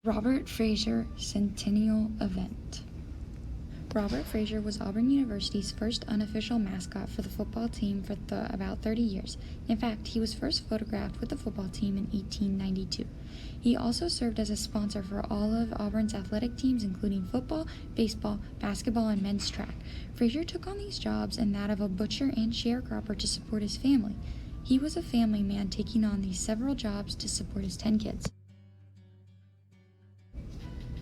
Robert Frazier Centennial Event. Robert Frazier was Auburn University's first unofficial mascot for the football team for about 30 years. In fact, he was first photographed with the football team in 1892. He also served as a sponsor for all of Auburn's athletic teams, including football, baseball, basketball, and men's track. Frazier took on these jobs and that of a butcher and sharecropper to support his family. He was a family man, taking on these several jobs to support his 10 kids.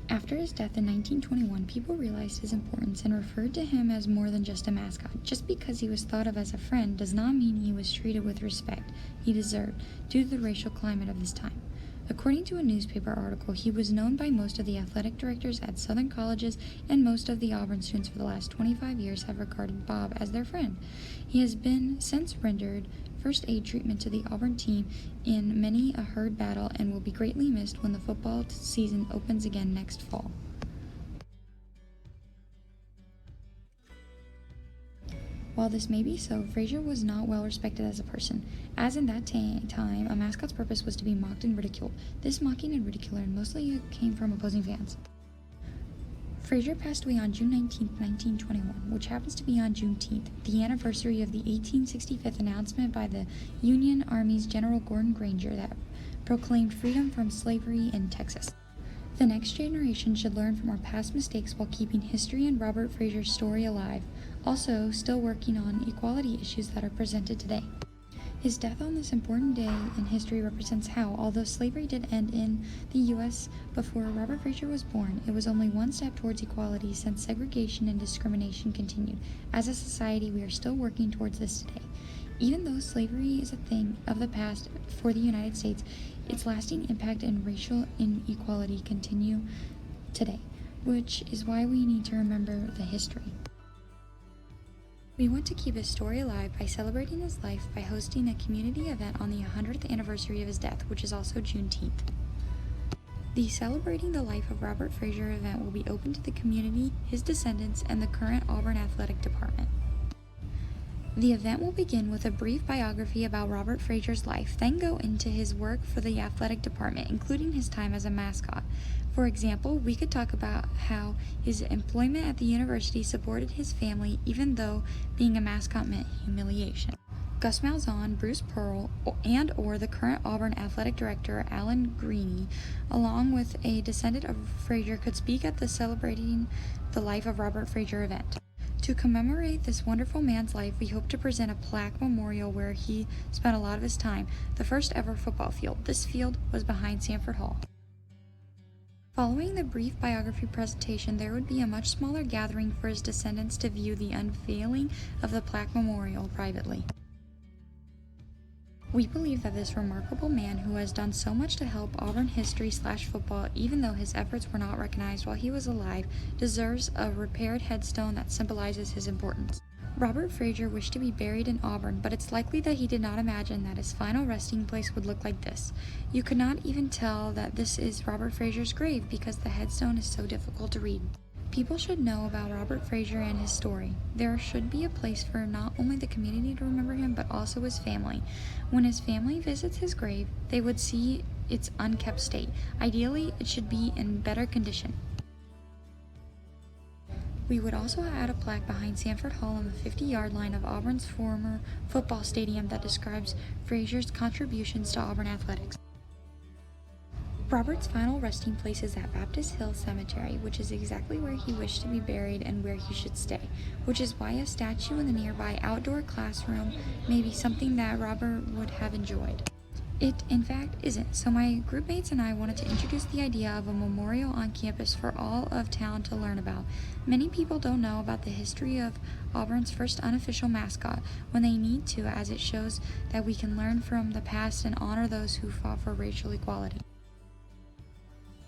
After his death in 1921, people realized his importance and referred to him as more than just a mascot. Just because he was thought of as a friend does not mean he was treated with respect he deserved due to the racial climate of his time. According to a newspaper article, he was known by most of the athletic directors at Southern colleges, and most of the Auburn students for the last 25 years have regarded Bob as their friend. He has been since rendered first aid treatment to the Auburn team in many a herd battle and will be greatly missed when the football season opens again next fall. While this may be so, Frazier was not well respected as a person, as in that time a mascot's purpose was to be mocked and ridiculed. This mocking and ridiculing mostly came from opposing fans. Frazier passed away on June 19, 1921, which happens to be on Juneteenth, the anniversary of the 1865 announcement by the Union Army's General Gordon Granger that proclaimed freedom from slavery in Texas. The next generation should learn from our past mistakes while keeping history and Robert Frazier's story alive, also still working on equality issues that are presented today. His death on this important day in history represents how, although slavery did end in the U.S. before Robert Frazier was born, it was only one step towards equality since segregation and discrimination continued. As a society, we are still working towards this today. Even though slavery is a thing of the past for the United States, its lasting impact and racial inequality continue today, which is why we need to remember the history. We want to keep his story alive by celebrating his life by hosting a community event on the 100th anniversary of his death, which is also Juneteenth. The Celebrating the Life of Robert Frazier event will be open to the community, his descendants, and the current Auburn Athletic Department. The event will begin with a brief biography about Robert Frazier's life, then go into his work for the athletic department, including his time as a mascot. For example, we could talk about how his employment at the university supported his family even though being a mascot meant humiliation. Gus Malzahn, Bruce Pearl, and or the current Auburn athletic director Alan Greene, along with a descendant of Frazier, could speak at the Celebrating the Life of Robert Frazier event. To commemorate this wonderful man's life, we hope to present a plaque memorial where he spent a lot of his time, the first ever football field. This field was behind Sanford Hall. Following the brief biography presentation, there would be a much smaller gathering for his descendants to view the unveiling of the plaque memorial privately. We believe that this remarkable man who has done so much to help Auburn history/football, even though his efforts were not recognized while he was alive, deserves a repaired headstone that symbolizes his importance. Robert Frazier wished to be buried in Auburn, but it's likely that he did not imagine that his final resting place would look like this. You could not even tell that this is Robert Frazier's grave because the headstone is so difficult to read. People should know about Robert Frazier and his story. There should be a place for not only the community to remember him, but also his family. When his family visits his grave, they would see its unkept state. Ideally, it should be in better condition. We would also add a plaque behind Sanford Hall on the 50-yard line of Auburn's former football stadium that describes Frazier's contributions to Auburn athletics. Robert's final resting place is at Baptist Hill Cemetery, which is exactly where he wished to be buried and where he should stay, which is why a statue in the nearby outdoor classroom may be something that Robert would have enjoyed. It, in fact, isn't, so my group mates and I wanted to introduce the idea of a memorial on campus for all of town to learn about. Many people don't know about the history of Auburn's first unofficial mascot when they need to, as it shows that we can learn from the past and honor those who fought for racial equality.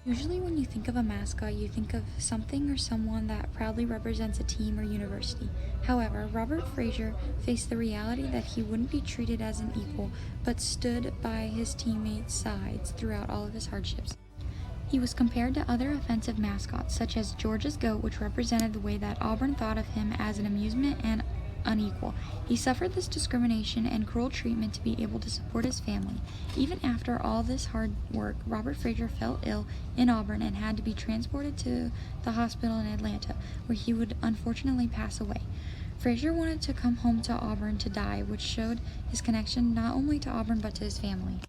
Usually when you think of a mascot, you think of something or someone that proudly represents a team or university. However, Robert Frazier faced the reality that he wouldn't be treated as an equal, but stood by his teammates' sides throughout all of his hardships. He was compared to other offensive mascots, such as George's goat, which represented the way that Auburn thought of him as an amusement and unequal. He suffered this discrimination and cruel treatment to be able to support his family. Even after all this hard work, Robert Frazier fell ill in Auburn and had to be transported to the hospital in Atlanta, where he would unfortunately pass away. Frazier wanted to come home to Auburn to die, which showed his connection not only to Auburn but to his family.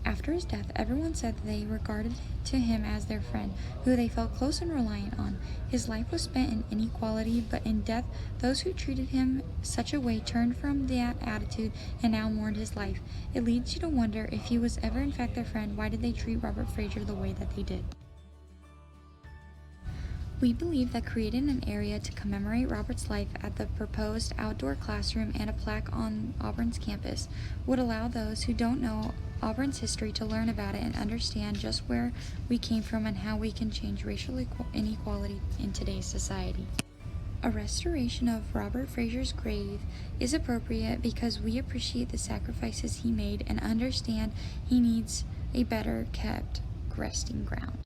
After his death, everyone said that they regarded to him as their friend, who they felt close and reliant on. His life was spent in inequality, but in death, those who treated him such a way turned from that attitude and now mourned his life. It leads you to wonder, if he was ever in fact their friend, why did they treat Robert Frazier the way that they did? We believe that creating an area to commemorate Robert's life at the proposed outdoor classroom and a plaque on Auburn's campus would allow those who don't know Auburn's history to learn about it and understand just where we came from and how we can change racial inequality in today's society. A restoration of Robert Frazier's grave is appropriate because we appreciate the sacrifices he made and understand he needs a better kept resting ground.